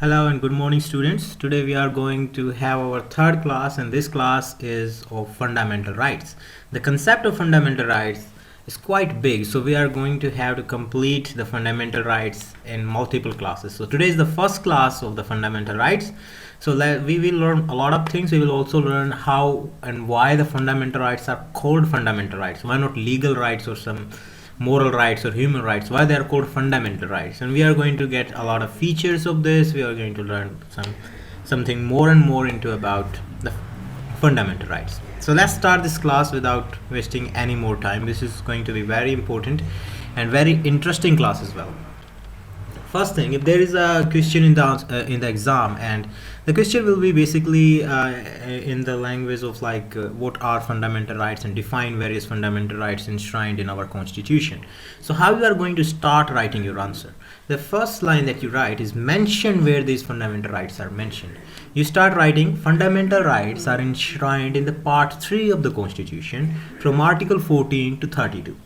Hello and good morning students. Today we are going to have our third class and this class is of fundamental rights. The concept of fundamental rights is quite big, so we are going to have to complete the fundamental rights in multiple classes. So today is the first class of the fundamental rights. So we will learn a lot of things. We will also learn how and why the fundamental rights are called fundamental rights. Why not legal rights or some moral rights or human rights, why they are called fundamental rights, and we are going to get a lot of features of this. We are going to learn something more and more into about the fundamental rights. So let's start this class without wasting any more time. This is going to be very important and very interesting class as well. First thing, if there is a question in the exam, and the question will be basically in the language of what are fundamental rights and define various fundamental rights enshrined in our constitution. So how you are going to start writing your answer? The first line that you write is mention where these fundamental rights are mentioned. You start writing fundamental rights are enshrined in the part 3 of the constitution from article 14 to 32.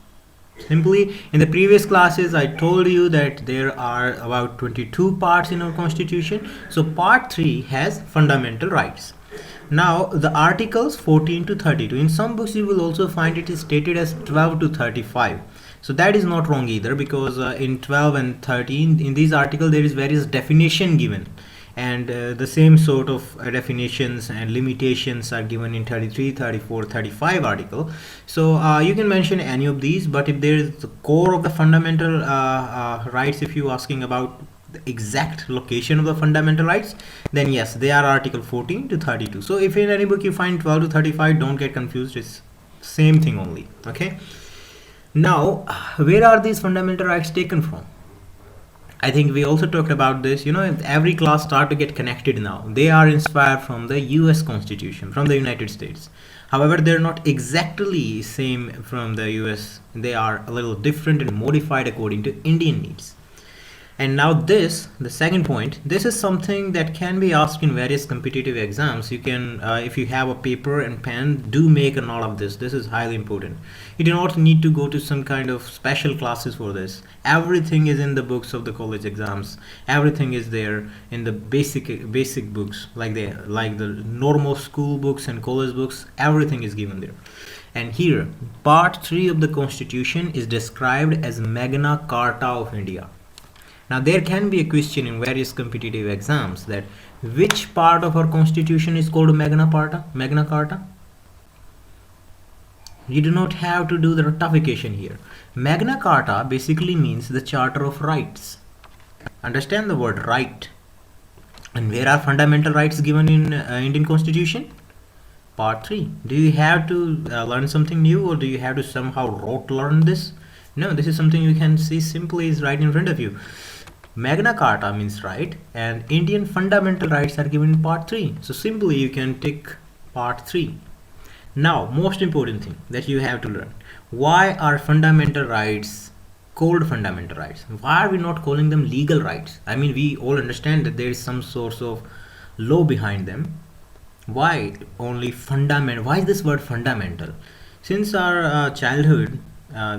Simply, in the previous classes, I told you that there are about 22 parts in our constitution. So part 3 has fundamental rights. Now, the articles 14 to 32, in some books you will also find it is stated as 12 to 35. So that is not wrong either, because in 12 and 13, in these articles, there is various definition given, and the same sort of definitions and limitations are given in 33, 34, 35 article. So you can mention any of these, but if there is the core of the fundamental rights, if you asking about the exact location of the fundamental rights, then yes, they are article 14 to 32. So if in any book you find 12 to 35, don't get confused, it's same thing only. Okay, now where are these fundamental rights taken from? I think we also talked about this. Every class start to get connected now. They are inspired from the US Constitution, from the United States. However, they're not exactly same from the US. They are a little different and modified according to Indian needs. And now the second point, this is something that can be asked in various competitive exams. You can, if you have a paper and pen, do make a note of this. This is highly important. You do not need to go to some kind of special classes for this. Everything is in the books of the college exams. Everything is there in the basic books, like the normal school books and college books. Everything is given there. And here, part 3 of the Constitution is described as Magna Carta of India. Now there can be a question in various competitive exams that which part of our constitution is called Magna Carta? You do not have to do the rectification here. Magna Carta basically means the Charter of Rights. Understand the word right. And where are fundamental rights given in Indian Constitution? Part 3. Do you have to learn something new, or do you have to somehow rote learn this? No, this is something you can see simply is right in front of you. Magna Carta means right, and Indian fundamental rights are given in part 3. So simply you can tick part 3. Now, most important thing that you have to learn. Why are fundamental rights called fundamental rights? Why are we not calling them legal rights? I mean, we all understand that there is some source of law behind them. Why only fundamental? Why is this word fundamental? Since our childhood,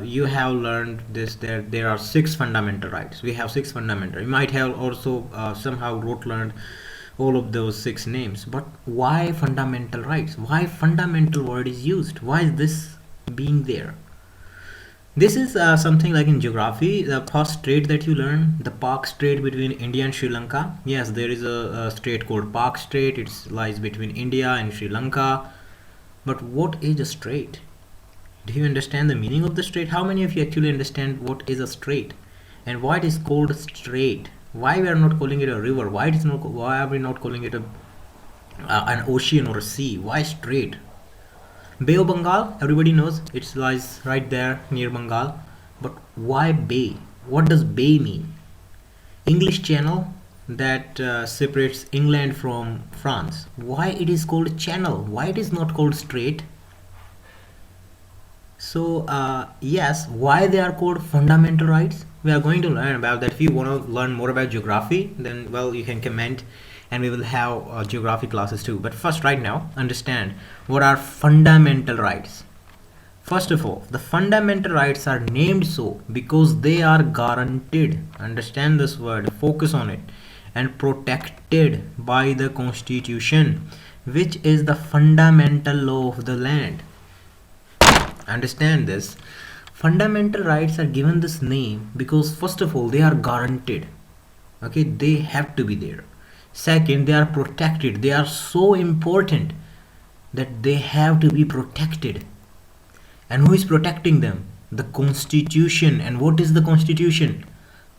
you have learned this. There are 6 fundamental rights. We have 6 fundamental. You might have also somehow rote learned all of those 6 names. But why fundamental rights? Why fundamental word is used? Why is this being there? This is something like in geography, the first strait that you learn, the Pak Strait between India and Sri Lanka. Yes, there is a strait called Pak Strait. It lies between India and Sri Lanka. But what is a strait? Do you understand the meaning of the strait? How many of you actually understand what is a strait and why it is called strait? Why we are not calling it a river? Why are we not calling it an ocean or a sea? Why strait? Bay of Bengal, everybody knows it lies right there near Bengal. But why bay? What does bay mean? English Channel that separates England from France. Why it is called channel? Why it is not called strait? So yes, why they are called fundamental rights? We are going to learn about that. If you want to learn more about geography, then well, you can comment and we will have geography classes too. But first, right now, understand what are fundamental rights. First of all, the fundamental rights are named so because they are guaranteed. Understand this word, focus on it. and protected by the Constitution, which is the fundamental law of the land. Understand this. Fundamental rights are given this name because first of all they are guaranteed. Okay, they have to be there. Second, they are protected. They are so important that they have to be protected. And who is protecting them? The Constitution. And what is the Constitution?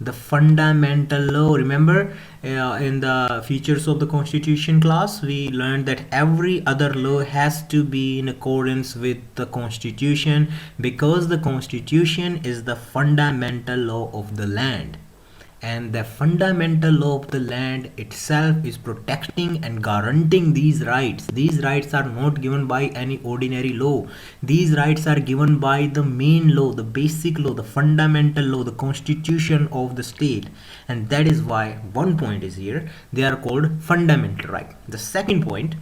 The fundamental law. Remember, in the features of the Constitution class, we learned that every other law has to be in accordance with the Constitution, because the Constitution is the fundamental law of the land. And the fundamental law of the land itself is protecting and guaranteeing these rights. These rights are not given by any ordinary law. These rights are given by the main law, the basic law, the fundamental law, the constitution of the state. And that is why one point is here, they are called fundamental right. The second point,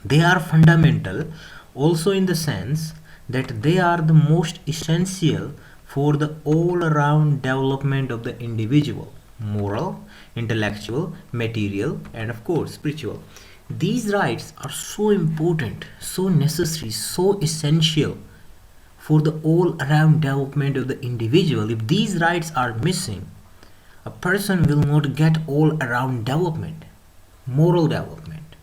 they are fundamental also in the sense that they are the most essential for the all-around development of the individual, moral, intellectual, material, and of course spiritual. These rights are so important, so necessary, so essential for the all-around development of the individual. If these rights are missing, a person will not get all-around development, moral development.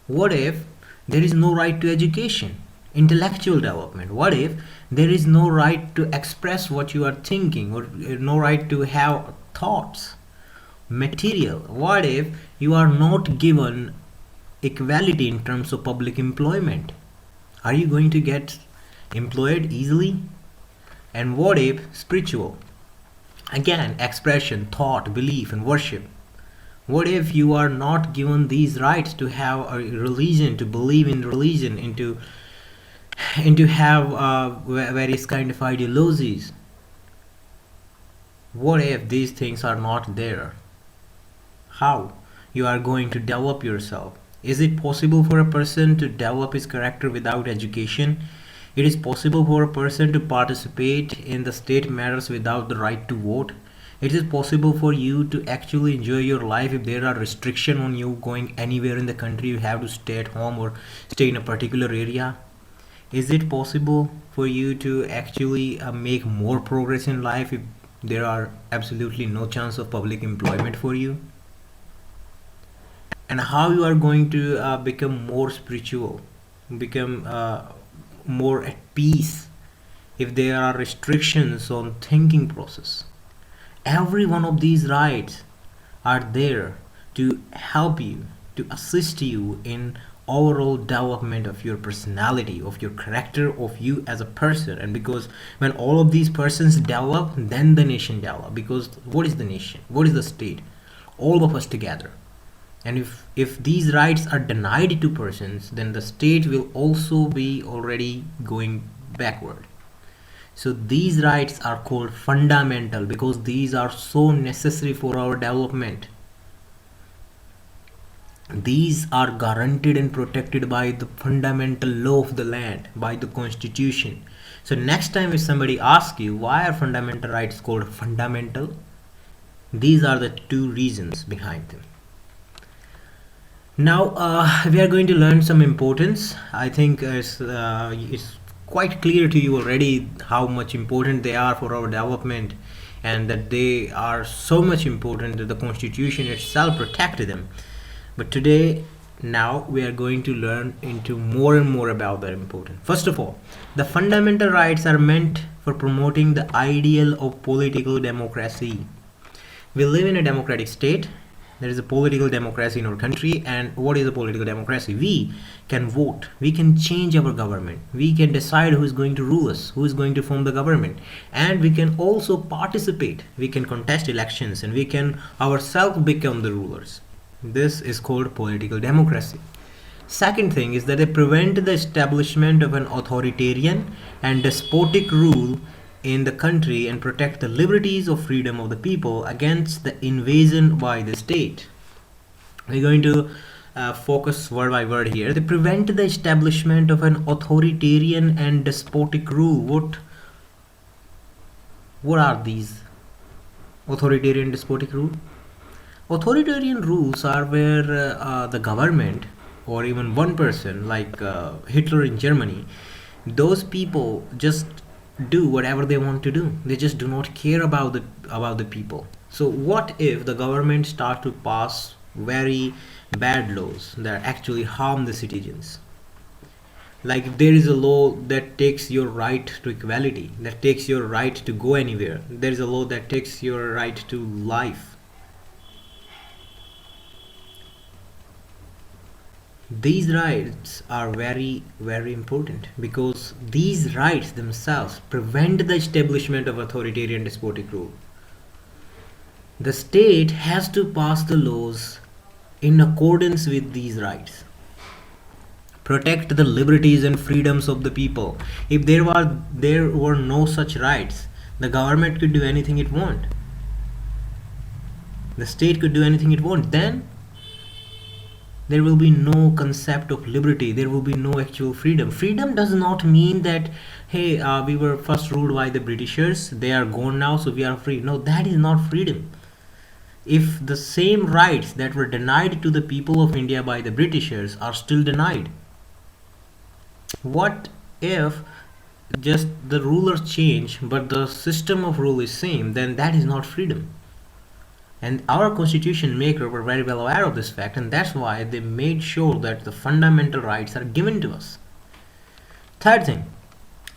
What if there is no right to education? Intellectual development. What if there is no right to express what you are thinking, or no right to have thoughts? Material. What if you are not given equality in terms of public employment? Are you going to get employed easily? And what if spiritual? Again, expression, thought, belief, and worship. What if you are not given these rights to have a religion, to believe in religion, and to have various kind of ideologies? What if these things are not there? How you are going to develop yourself? Is it possible for a person to develop his character without education? It is possible for a person to participate in the state matters without the right to vote. It is possible for you to actually enjoy your life if there are restrictions on you going anywhere in the country. You have to stay at home or stay in a particular area. Is it possible for you to actually make more progress in life if there are absolutely no chance of public employment for you? And how you are going to become more spiritual, become more at peace if there are restrictions on thinking process? Every one of these rights are there to help you, to assist you in overall development of your personality, of your character, of you as a person. And because when all of these persons develop, then the nation develop. Because what is the nation? What is the state? All of us together. And if these rights are denied to persons, then the state will also be already going backward. So these rights are called fundamental because these are so necessary for our development. These are guaranteed and protected by the fundamental law of the land, by the constitution. So next time if somebody asks you why are fundamental rights called fundamental, these are the two reasons behind them. Now we are going to learn some importance. I think it's quite clear to you already how much important they are for our development, and that they are so much important that the constitution itself protected them. But today, now we are going to learn into more and more about their importance. First of all, the fundamental rights are meant for promoting the ideal of political democracy. We live in a democratic state. There is a political democracy in our country. And what is a political democracy? We can vote. We can change our government. We can decide who is going to rule us, who is going to form the government. And we can also participate. We can contest elections, and we can ourselves become the rulers. This is called political democracy. Second thing is that they prevent the establishment of an authoritarian and despotic rule in the country and protect the liberties of freedom of the people against the invasion by the state. We're going to focus word by word here. They prevent the establishment of an authoritarian and despotic rule. What are these authoritarian despotic rule? Authoritarian rules are where the government or even one person, like Hitler in Germany, those people just do whatever they want to do. They just do not care about the people. So what if the government start to pass very bad laws that actually harm the citizens? Like if there is a law that takes your right to equality, that takes your right to go anywhere, there is a law that takes your right to life. These rights are very, very important because these rights themselves prevent the establishment of authoritarian despotic rule. The state has to pass the laws in accordance with these rights, protect the liberties and freedoms of the people. If there were no such rights, the government could do anything it want. The state could do anything it want. Then there will be no concept of liberty. There will be no actual freedom. Freedom does not mean that, hey, we were first ruled by the Britishers, they are gone now, so we are free. No, that is not freedom. If the same rights that were denied to the people of India by the Britishers are still denied, what if just the rulers change but the system of rule is same? Then that is not freedom. And our constitution maker were very well aware of this fact, and that's why they made sure that the fundamental rights are given to us. Third thing,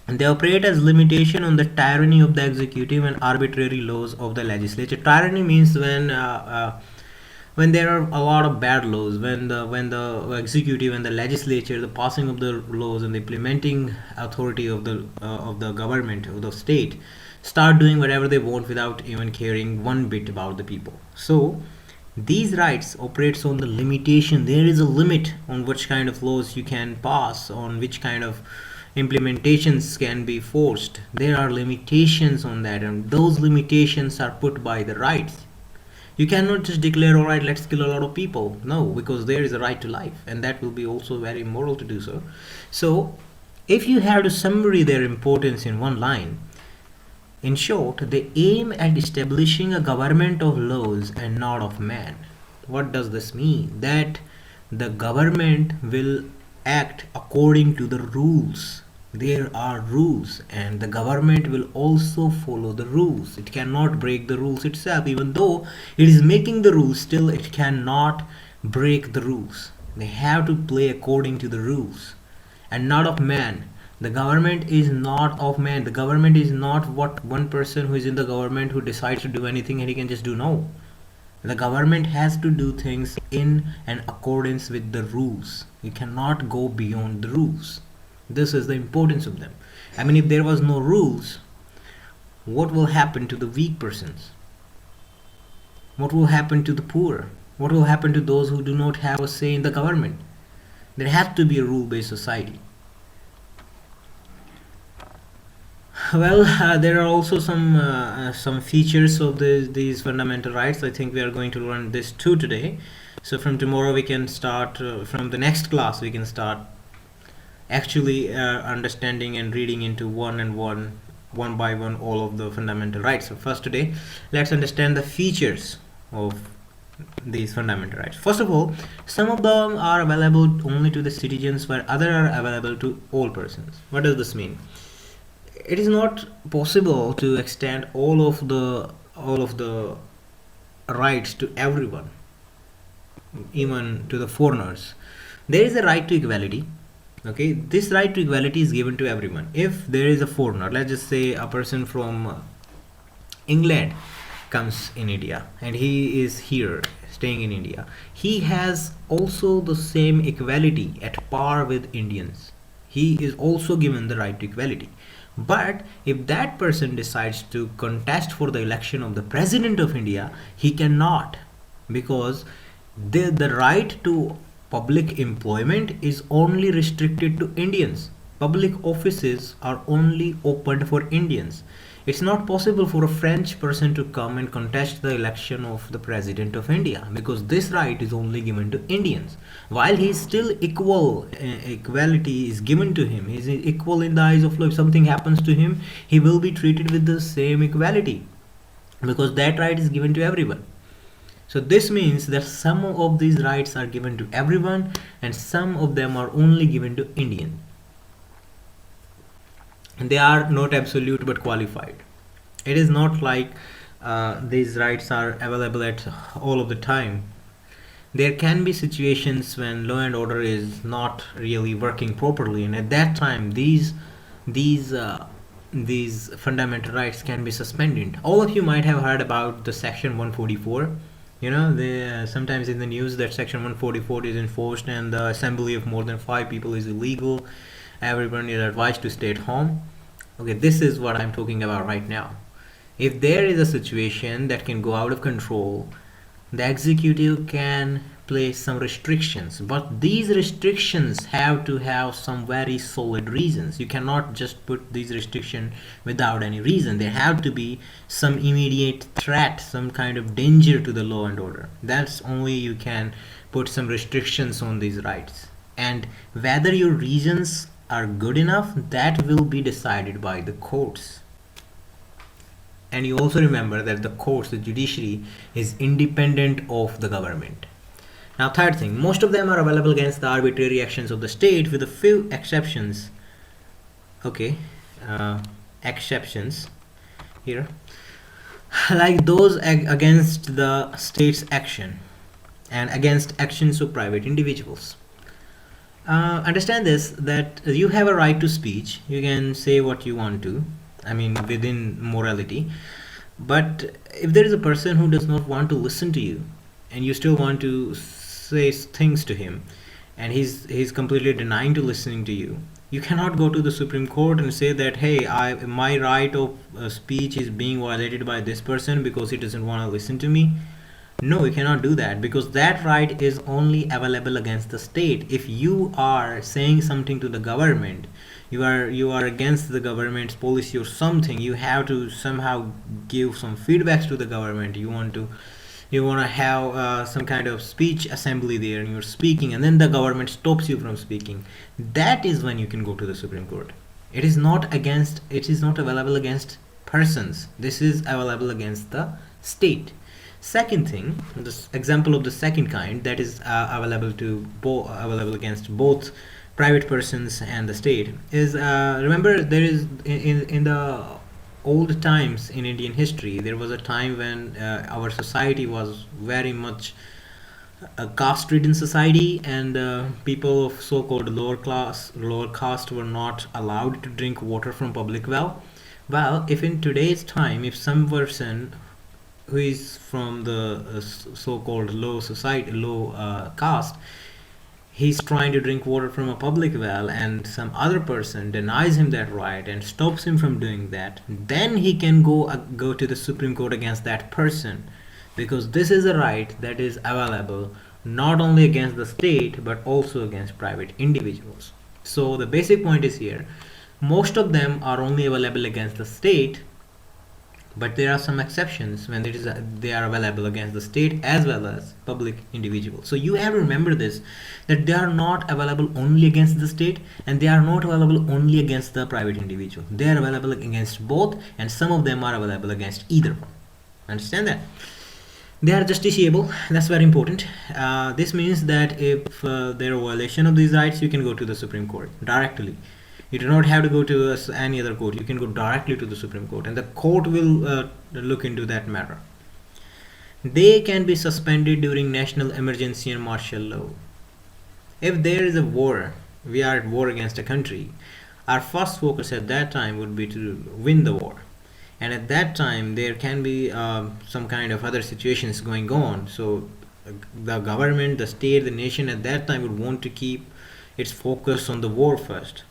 they operate as limitation on the tyranny of the executive and arbitrary laws of the legislature. Tyranny means when there are a lot of bad laws, when the executive and the legislature, the passing of the laws and the implementing authority of the government of the state, start doing whatever they want without even caring one bit about the people. So these rights operates on the limitation. There is a limit on which kind of laws you can pass, on which kind of implementations can be forced. There are limitations on that, and those limitations are put by the rights. You cannot just declare, all right, let's kill a lot of people. No, because there is a right to life, and that will be also very immoral to do so. So if you have to summary their importance in one line, in short, they aim at establishing a government of laws and not of man. What does this mean? That the government will act according to the rules. There are rules, and the government will also follow the rules. It cannot break the rules itself. Even though it is making the rules, still it cannot break the rules. They have to play according to the rules and not of man. The government is not of man. The government is not what one person who is in the government who decides to do anything and he can just do. No. The government has to do things in and accordance with the rules. You cannot go beyond the rules. This is the importance of them. I mean, if there was no rules, what will happen to the weak persons? What will happen to the poor? What will happen to those who do not have a say in the government? There has to be a rule-based society. Well, there are also some features of these fundamental rights. I think we are going to learn this too today. So from tomorrow we can start, from the next class we can start actually understanding and reading into one by one all of the fundamental rights. So first today, let's understand the features of these fundamental rights. First of all, some of them are available only to the citizens, while others are available to all persons. What does this mean? It is not possible to extend all of the rights to everyone, even to the foreigners. There is a right to equality. Okay, this right to equality is given to everyone. If there is a foreigner, let's just say a person from England comes in India and he is here staying in India, he has also the same equality at par with Indians. He is also given the right to equality. But if that person decides to contest for the election of the president of India, he cannot, because the right to public employment is only restricted to Indians. Public offices are only opened for Indians. It's not possible for a French person to come and contest the election of the president of India, because this right is only given to Indians. While he is still equal, equality is given to him. He is equal in the eyes of law. If something happens to him, he will be treated with the same equality, because that right is given to everyone. So this means that some of these rights are given to everyone and some of them are only given to Indian. And they are not absolute but qualified. It is not like these rights are available at all of the time. There can be situations when law and order is not really working properly, and at that time these uh, these fundamental rights can be suspended. All of you might have heard about the section 144. You know, sometimes in the news that section 144 is enforced and the assembly of more than 5 people is illegal. Everyone is advised to stay at home. Okay, this is what I'm talking about right now. If there is a situation that can go out of control, the executive can place some restrictions, but these restrictions have to have some very solid reasons. You cannot just put these restrictions without any reason. There have to be some immediate threat, some kind of danger to the law and order. That's only you can put some restrictions on these rights. And whether your reasons are good enough, that will be decided by the courts. And you also remember that the courts, the judiciary, is independent of the government. Now, third thing, most of them are available against the arbitrary actions of the state, with a few exceptions. Okay, exceptions here, like those against the state's action and against actions of private individuals. Understand this, that you have a right to speech. You can say what you want to, I mean, within morality. But if there is a person who does not want to listen to you and you still want to say things to him, and he's completely denying to listening to you, you cannot go to the Supreme Court and say that, hey, my right of speech is being violated by this person because he doesn't want to listen to me. No, you cannot do that, because that right is only available against the state. If you are saying something to the government, you are against the government's policy or something, you have to somehow give some feedbacks to the government. You want to have some kind of speech assembly there, and you're speaking, and then the government stops you from speaking. That is when you can go to the Supreme Court. It is not available against persons. This is available against the state. Second thing, this example of the second kind, that is available against both private persons and the state, is remember, there is in the old times in Indian history, there was a time when our society was very much a caste-ridden society, and people of so-called lower caste were not allowed to drink water from public well. Well, if in today's time, if some person who is from the so-called low caste, he's trying to drink water from a public well, and some other person denies him that right and stops him from doing that, then he can go to the Supreme Court against that person, because this is a right that is available not only against the state but also against private individuals. So the basic point is here, most of them are only available against the state, but there are some exceptions when they are available against the state as well as public individuals. So you have to remember this, that they are not available only against the state and they are not available only against the private individual. They are available against both, and some of them are available against either one. Understand that? They are justiciable. That's very important. This means that if there are violation of these rights, you can go to the Supreme Court directly. You do not have to go to any other court. You can go directly to the Supreme Court, and the court will look into that matter. They can be suspended during national emergency and martial law. If there is a war, we are at war against a country, our first focus at that time would be to win the war. And at that time, there can be some kind of other situations going on. So the government, the state, the nation at that time would want to keep its focus on the war first.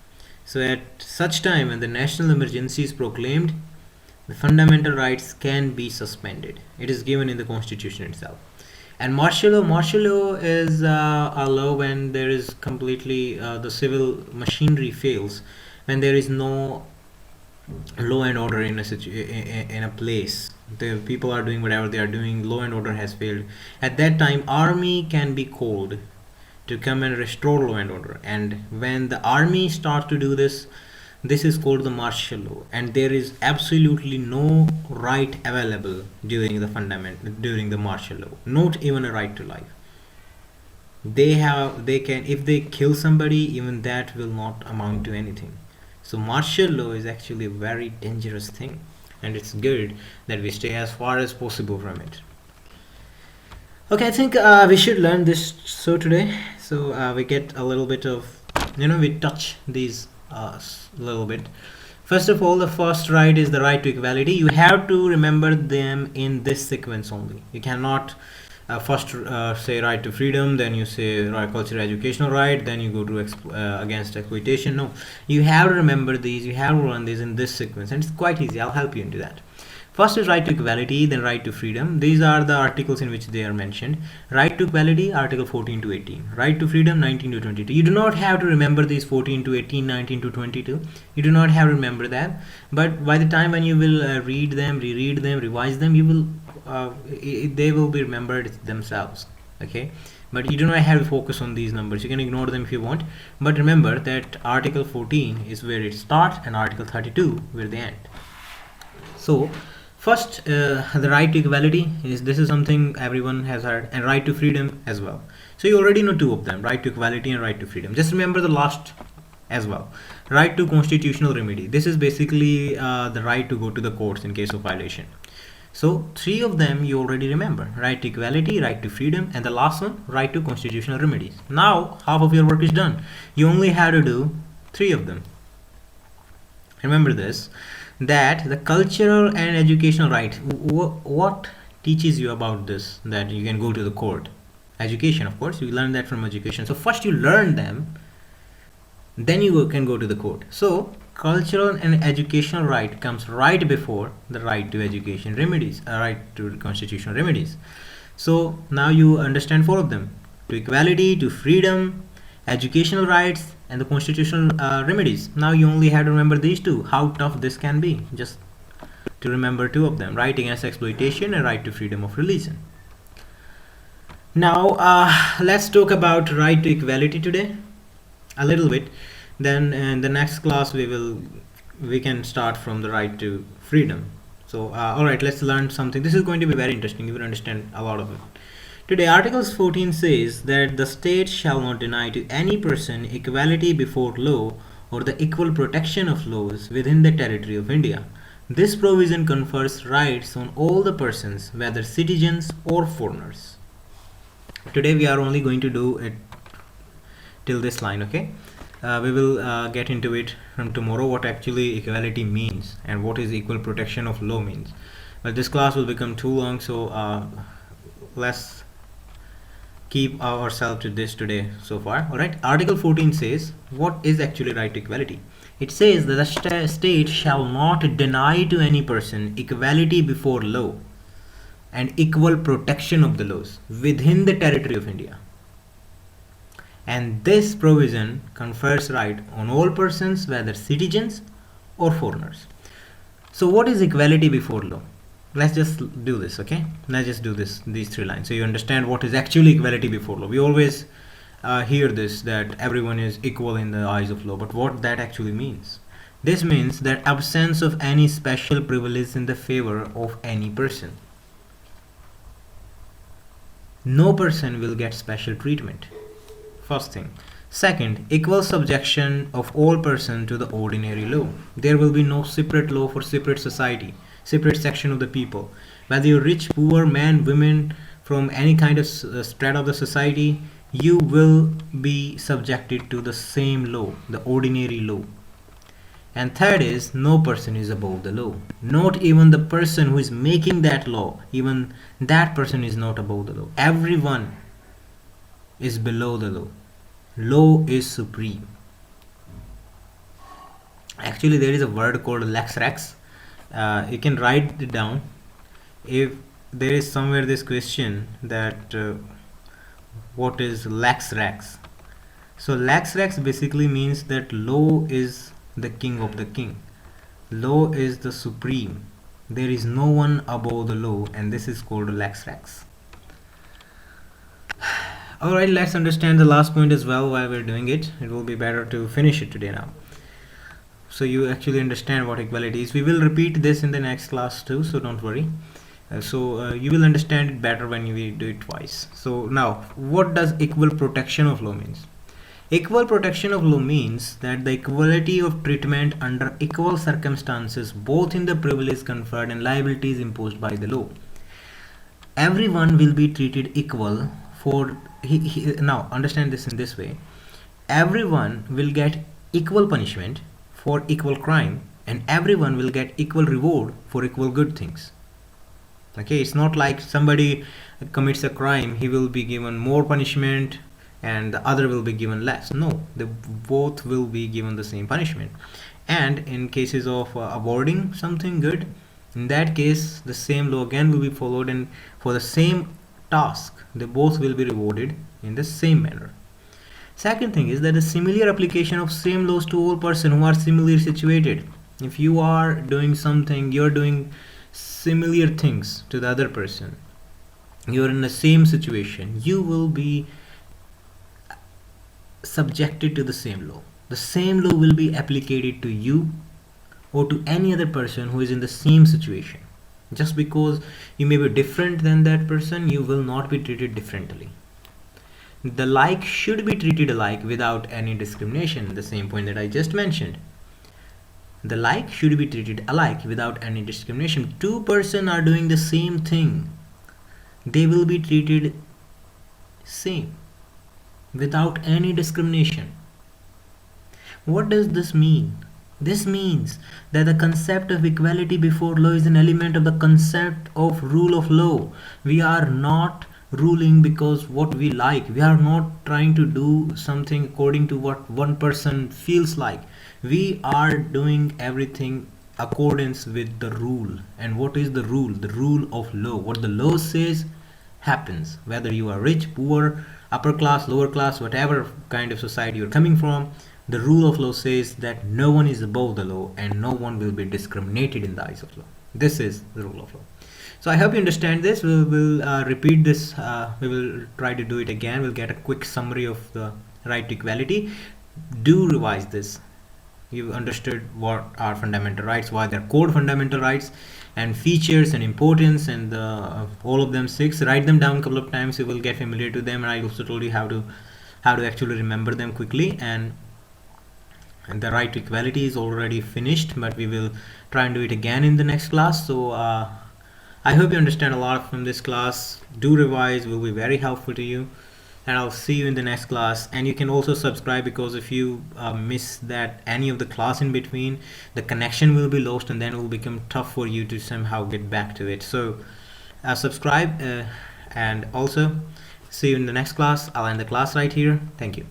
So at such time, when the national emergency is proclaimed, the fundamental rights can be suspended. It is given in the constitution itself. And martial law is a law when there is completely the civil machinery fails, when there is no law and order in a place. The people are doing whatever they are doing, law and order has failed. At that time, army can be called to come and restore law and order. And when the army starts to do this, This is called the martial law, and there is absolutely no right available during the martial law, not even a right to life. They can, if they kill somebody, even that will not amount to anything. So martial law is actually a very dangerous thing, and it's good that we stay as far as possible from it. Okay, I think we should learn this so today. So we get a little bit of, we touch these little bit. First of all, the first right is the right to equality. You have to remember them in this sequence only. You cannot first say right to freedom, then you say right cultural educational right, then you go to against exploitation. No, you have to remember these, you have to run these in this sequence, and it's quite easy. I'll help you into that. First is right to equality, then right to freedom. These are the articles in which they are mentioned. Right to equality, article 14 to 18. Right to freedom, 19 to 22. You do not have to remember these 14 to 18, 19 to 22. You do not have to remember that. But by the time when you will read them, reread them, revise them, you will they will be remembered themselves. Okay. But you do not have to focus on these numbers. You can ignore them if you want. But remember that article 14 is where it starts and article 32 where they end. So first, the right to equality is something everyone has heard, and right to freedom as well. So you already know two of them, right to equality and right to freedom. Just remember the last as well. Right to constitutional remedy. This is basically the right to go to the courts in case of violation. So three of them you already remember: right to equality, right to freedom, and the last one, right to constitutional remedies. Now half of your work is done. You only have to do three of them. Remember this, that the cultural and educational right, what teaches you about this, that you can go to the court? Education, of course, you learn that from education. So first you learn them, then you can go to the court. So cultural and educational right comes right before the right to education remedies, right to constitutional remedies. So now you understand four of them: to equality, to freedom, educational rights, and the constitutional remedies. Now you only have to remember these two. How tough this can be, just to remember two of them: right against exploitation and right to freedom of religion. Now let's talk about right to equality today a little bit. Then in the next class we can start from the right to freedom. So all right, let's learn something. This is going to be very interesting. You will understand a lot of it. Today, Article 14 says that the state shall not deny to any person equality before law or the equal protection of laws within the territory of India. This provision confers rights on all the persons, whether citizens or foreigners. Today we are only going to do it till this line, okay? We will get into it from tomorrow, what actually equality means and what is equal protection of law means. But this class will become too long, so let's keep ourselves to this today so far. Alright, Article 14 says what is actually right to equality. It says that the state shall not deny to any person equality before law and equal protection of the laws within the territory of India. And this provision confers right on all persons, whether citizens or foreigners. So what is equality before law? Let's just do this, okay? Let's just do these three lines so you understand what is actually equality before law. We always hear this, that everyone is equal in the eyes of law, but what that actually means? This means that absence of any special privilege in the favor of any person. No person will get special treatment. First thing. Second, equal subjection of all persons to the ordinary law. There will be no separate law for separate society, separate section of the people. Whether you're rich, poor, man, women, from any kind of strata of the society, you will be subjected to the same law, the ordinary law. And third is, no person is above the law. Not even the person who is making that law, even that person is not above the law. Everyone is below the law. Law is supreme. Actually, there is a word called lex rex. You can write it down. If there is somewhere this question that what is lex rex? So lex rex basically means that law is the king of the king. Law is the supreme. There is no one above the law, and this is called lex rex. Alright, let's understand the last point as well while we're doing it. It will be better to finish it today now. so you actually understand what equality is. We will repeat this in the next class too, so don't worry. You will understand it better when we do it twice. So now, what does equal protection of law means? Equal protection of law means that the equality of treatment under equal circumstances, both in the privilege conferred and liabilities imposed by the law. Everyone will be treated equal for now understand this in this way. Everyone will get equal punishment for equal crime, and everyone will get equal reward for equal good things. Okay, it's not like somebody commits a crime, he will be given more punishment and the other will be given less. No, they both will be given the same punishment. And in cases of avoiding something good, in that case the same law again will be followed, and for the same task they both will be rewarded in the same manner. Second thing is that the similar application of same laws to all persons who are similarly situated. If you are doing something, you're doing similar things to the other person, you're in the same situation, you will be subjected to the same law. The same law will be applied to you or to any other person who is in the same situation. Just because you may be different than that person, you will not be treated differently. The like should be treated alike without any discrimination, the same point that I just mentioned. The like should be treated alike without any discrimination. Two persons are doing the same thing, they will be treated same without any discrimination. What does this mean? This means that the concept of equality before law is an element of the concept of rule of law. We are not ruling because what we like. We are not trying to do something according to what one person feels like. We are doing everything accordance with the rule. And what is the rule? The rule of law. What the law says happens, whether you are rich, poor, upper class, lower class, whatever kind of society you're coming from. The rule of law says that no one is above the law and no one will be discriminated in the eyes of law. This is the rule of law. So I hope you understand this. We will repeat this. We will try to do it again. We'll get a quick summary of the right to equality. Do revise this. You've understood what are fundamental rights, why they're called fundamental rights, and features and importance, and all of them 6. Write them down a couple of times. You will get familiar to them. And I also told you how to actually remember them quickly. And the right to equality is already finished, but we will try and do it again in the next class. So I hope you understand a lot from this class. Do revise, will be very helpful to you, and I'll see you in the next class. And you can also subscribe, because if you miss that any of the class in between, the connection will be lost and then it will become tough for you to somehow get back to it. So subscribe, and also see you in the next class. I'll end the class right here. Thank you.